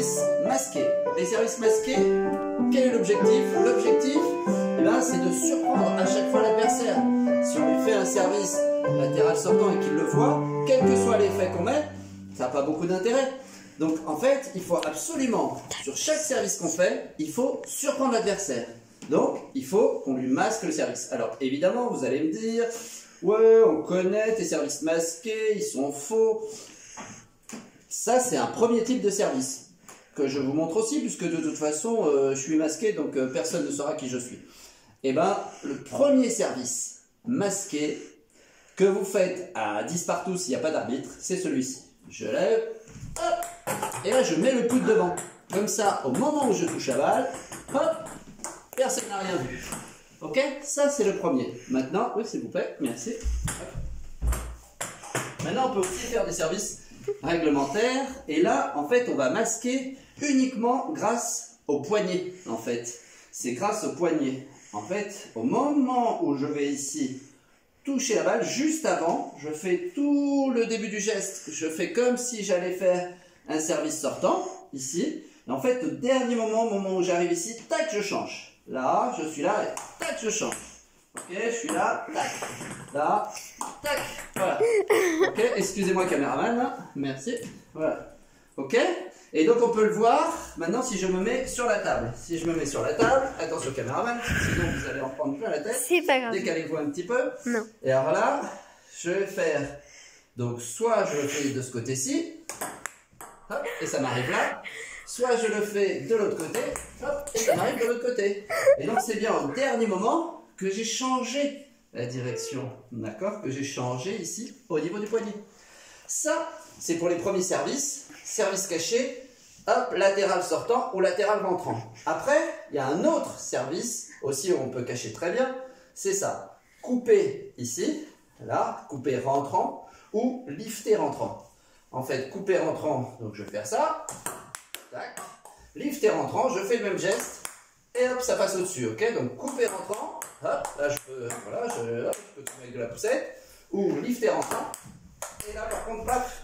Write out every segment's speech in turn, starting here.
services masqués. Les services masqués, quel est l'objectif? L'objectif, c'est de surprendre à chaque fois l'adversaire. Si on lui fait un service latéral sortant et qu'il le voit, quel que soit l'effet qu'on met, ça n'a pas beaucoup d'intérêt. Donc en fait, il faut absolument, sur chaque service qu'on fait, il faut surprendre l'adversaire. Donc il faut qu'on lui masque le service. Alors évidemment, vous allez me dire, ouais, on connaît tes services masqués, ils sont faux. Ça, c'est un premier type de service que je vous montre aussi, puisque de toute façon, je suis masqué, donc personne ne saura qui je suis. Et le premier service masqué que vous faites à 10 partout s'il n'y a pas d'arbitre, c'est celui-ci. Je lève, hop, et là je mets le coude devant. Comme ça, au moment où je touche la balle, hop, personne n'a rien vu. Ok? Ça, c'est le premier. Maintenant, oui, s'il vous plaît, merci. Hop. Maintenant, on peut aussi faire des services réglementaires. Et là, en fait, on va masquer uniquement grâce au poignet. En fait, c'est grâce au poignet. En fait, au moment où je vais ici toucher la balle, juste avant, je fais tout le début du geste. Je fais comme si j'allais faire un service sortant, ici. Et en fait, au dernier moment, au moment où j'arrive ici, tac, je change. Là, je suis là, et tac, je change. Ok, je suis là, tac, là, tac, voilà. Ok, excusez-moi caméraman, hein. Merci, voilà. Ok, et donc on peut le voir, maintenant si je me mets sur la table. Si je me mets sur la table, attention caméraman, sinon vous allez en prendre plein la tête. C'est pas grave. Décalez-vous un petit peu. Non. Et alors là, je vais faire, donc soit je le fais de ce côté-ci, hop, et ça m'arrive là. Soit je le fais de l'autre côté, hop, et ça m'arrive de l'autre côté. Et donc c'est bien au dernier moment que j'ai changé la direction, d'accord? Que j'ai changé ici au niveau du poignet. Ça, c'est pour les premiers services, service caché, hop, latéral sortant ou latéral rentrant. Après, il y a un autre service aussi où on peut cacher très bien, c'est ça. Couper ici, là, couper rentrant ou lifter rentrant. En fait, couper rentrant, donc je vais faire ça. Tac. Lifter rentrant, je fais le même geste et hop, ça passe au-dessus, ok? Donc couper rentrant, hop, là je peux, voilà, je peux tout mettre de la poussette, ou lifter rentrant, et là par contre, paf,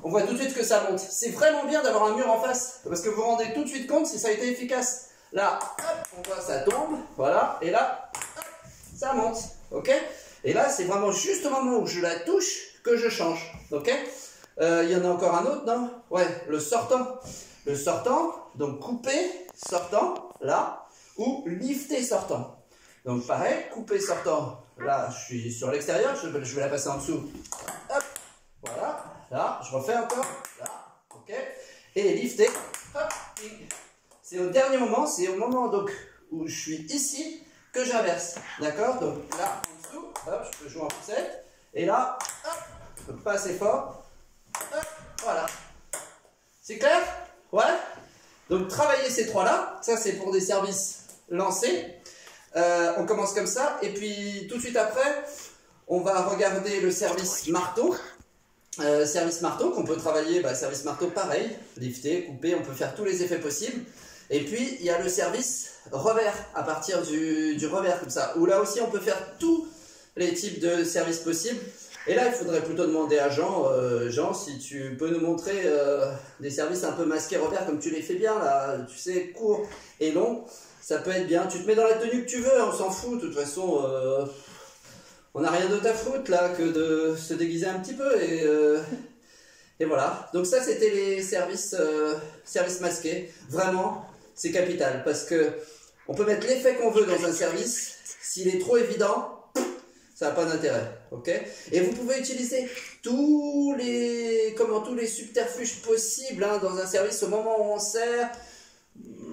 on voit tout de suite que ça monte. C'est vraiment bien d'avoir un mur en face, parce que vous vous rendez tout de suite compte si ça a été efficace. Là, hop, on voit ça tombe, voilà, et là, hop, ça monte, ok? Et là, c'est vraiment juste au moment où je la touche que je change, ok? Il y en a encore un autre, non? Ouais, le sortant. Le sortant, donc couper, sortant, là, ou lifter sortant. Donc pareil, couper sortant, là, je suis sur l'extérieur, je vais la passer en dessous. Hop, voilà, là, je refais encore, là, ok. Et lifter, hop, c'est au dernier moment, c'est au moment donc où je suis ici que j'inverse, d'accord? Donc là, en dessous, hop, je peux jouer en poussette, et là, hop, pas assez fort, hop, voilà. C'est clair? Ouais. Donc travailler ces trois-là, ça c'est pour des services lancés. On commence comme ça, et puis tout de suite après, on va regarder le service marteau. Service marteau qu'on peut travailler, service marteau pareil, lifter, couper, on peut faire tous les effets possibles. Et puis il y a le service revers, à partir du revers comme ça, où là aussi on peut faire tous les types de services possibles. Et là, il faudrait plutôt demander à Jean, Jean, si tu peux nous montrer des services un peu masqués revers, comme tu les fais bien, là, tu sais, court et long, ça peut être bien. Tu te mets dans la tenue que tu veux, on s'en fout, de toute façon, on n'a rien d'autre à foutre, là, que de se déguiser un petit peu, et voilà. Donc ça, c'était les services, services masqués. Vraiment, c'est capital, parce que on peut mettre l'effet qu'on veut dans un service, s'il est trop évident, ça n'a pas d'intérêt, ok? Et vous pouvez utiliser tous les subterfuges possibles hein, dans un service au moment où on sert.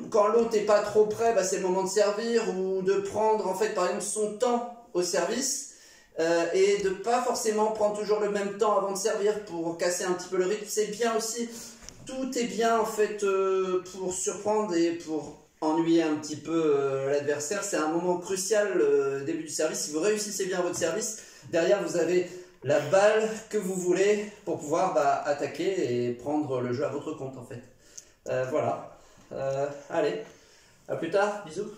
Quand l'autre n'est pas trop prêt, c'est le moment de servir ou de prendre en fait par exemple son temps au service et de pas forcément prendre toujours le même temps avant de servir pour casser un petit peu le rythme. C'est bien aussi, tout est bien en fait pour surprendre et pour ennuyer un petit peu l'adversaire. C'est un moment crucial, le début du service. Si vous réussissez bien votre service, derrière vous avez la balle que vous voulez pour pouvoir attaquer et prendre le jeu à votre compte en fait. Voilà. Allez, à plus tard, bisous.